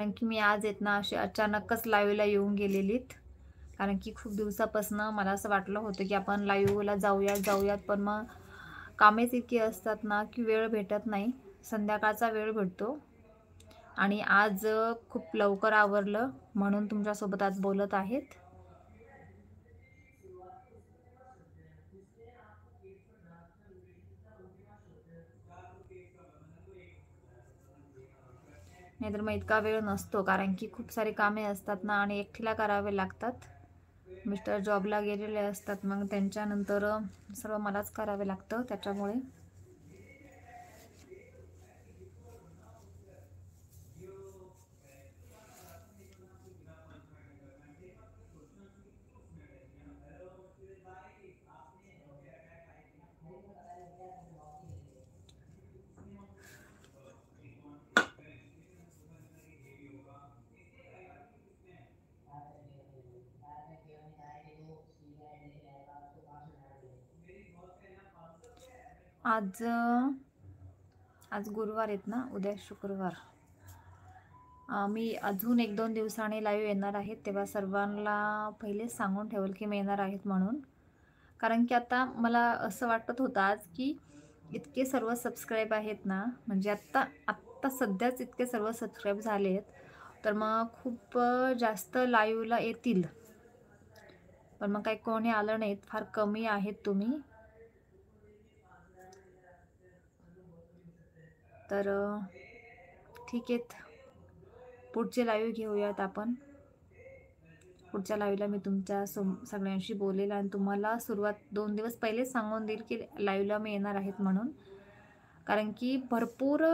कारण की मी आज येत ना अशी अचानकच लाईव्हला येऊन गेलेलीत. कारण की खूप दिवसापासून मला असं वाटलं होतं की आपण लाईव्हला जाऊयात, पण मग कामेच इतकी असतात ना की वेळ भेटत नाही. संध्याकाळचा वेळ भेटतो आणि आज खूप लवकर आवरलं म्हणून तुमच्यासोबत आज बोलत आहेत. नाहीतर मग इतका वेळ नसतो, कारण की खूप सारी कामे असतात ना आणि एकटीला करावे लागतात. मिस्टर जॉबला गेलेले असतात, मग त्यांच्यानंतर सर्व मलाच करावे लागतं त्याच्यामुळे. आज आज गुरुवार आहेत ना, उद्या शुक्रवार. मी अजून 1-2 दिवसांनी लाईव्ह येणार आहेत, तेव्हा सर्वांना पहिलेच सांगून ठेवेल की मी येणार आहेत म्हणून. कारण की आता मला असं वाटत होतं आज की इतके सर्व सबस्क्राईब आहेत ना, म्हणजे आत्ता आत्ता सध्याच इतके सर्व सबस्क्राईब झाले आहेत, तर मग खूप जास्त लाईव्हला येतील. पण मग काही कोणी आलं नाहीत, फार कमी आहेत तुम्ही. तर ठीक आहेत, पुढचे लाईव्ह घेऊयात आपण. पुढच्या लाईव्हला मी तुमच्या सगळ्यांशी बोलेल आणि तुम्हाला सुरुवात 2 दिवस पहिलेच सांगून देईल की लाईव्हला मी येणार आहेत म्हणून. कारण की भरपूर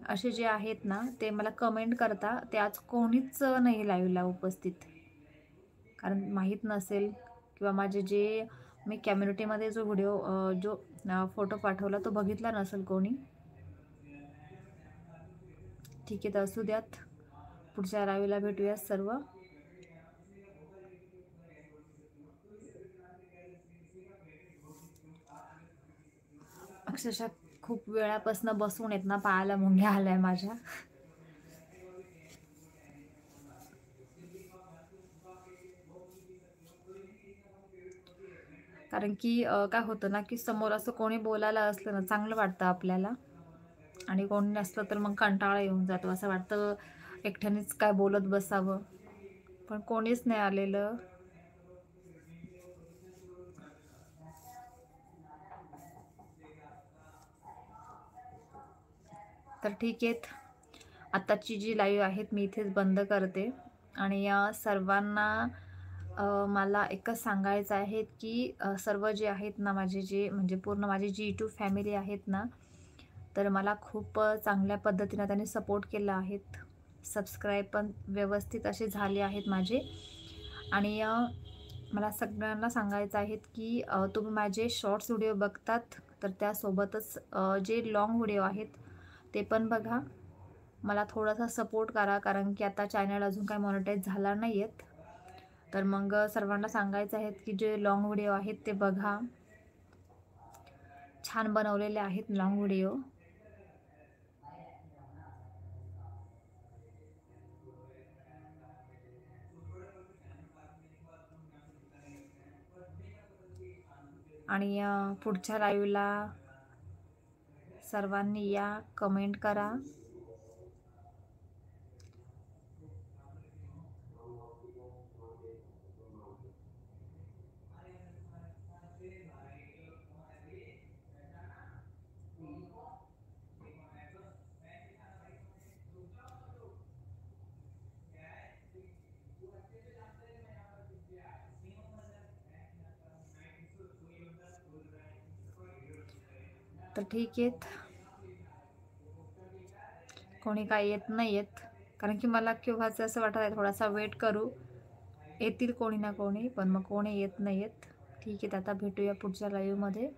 असे जे आहेत ना, ते मला कमेंट करता, ते आज कोणीच नाही लाईव्हला उपस्थित. कारण माहीत नसेल किंवा माझे जे मी कम्युनिटीमध्ये जो व्हिडिओ जो फोटो पाठवला तो बघितला नसेल कोणी. ठीक आहे, तर असू द्यात. पुढच्या लाईव्हला भेटूयात सर्व. अक्षरशः खूप वेळापासून बसून येत ना, पायाला मुंग्या आलाय माझ्या. कारण की काय होतं ना की समोर असं कोणी बोलायला असलं ना, चांगलं वाटतं आपल्याला. आणि कोणी नसलं तर मग कंटाळा येऊन जातो, असं वाटतं एकट्यानेच काय बोलत बसावं. पण कोणीच नाही आलेलं. तर ठीक आहेत, आत्ताची जी लाईव्ह आहेत मी इथेच बंद करते. आणि सर्वांना मला एकच सांगायचं आहे की सर्व जे आहेत ना, माझे जे म्हणजे पूर्ण माझी जी यूट्यूब फॅमिली आहेत ना, तर मला खूप चांगल्या पद्धतीने त्यांनी सपोर्ट केला आहेत. सबस्क्राईब पण व्यवस्थित असे झाले आहेत माझे. आणि मला सगळ्यांना सांगायचं आहे की तुम्ही माझे शॉर्ट्स व्हिडिओ बघतात, तर त्यासोबतच जे लाँग व्हिडिओ आहेत ते पण बघा. मला थोडासा सपोर्ट करा, कारण की आता चॅनल अजून काही मॉनिटाईज झाला नाही आहेत. तर मग सर्वांना सांगायचं आहे की जे लाँग व्हिडिओ आहेत ते बघा. छान बनवलेले आहेत लाँग व्हिडिओ. आणि पुढच्या लाईव्हला सर्वांनी या, कमेंट करा. तर ठीक आहेत, कोणी काय येत नाही आहेत. कारण की मला केव्हाच असं वाटत आहे थोडासा वेट करू, येतील कोणी ना कोणी, पण मग कोणी येत नाही आहेत. ठीक आहे, आता भेटूया पुढच्या लाईव्हमध्ये.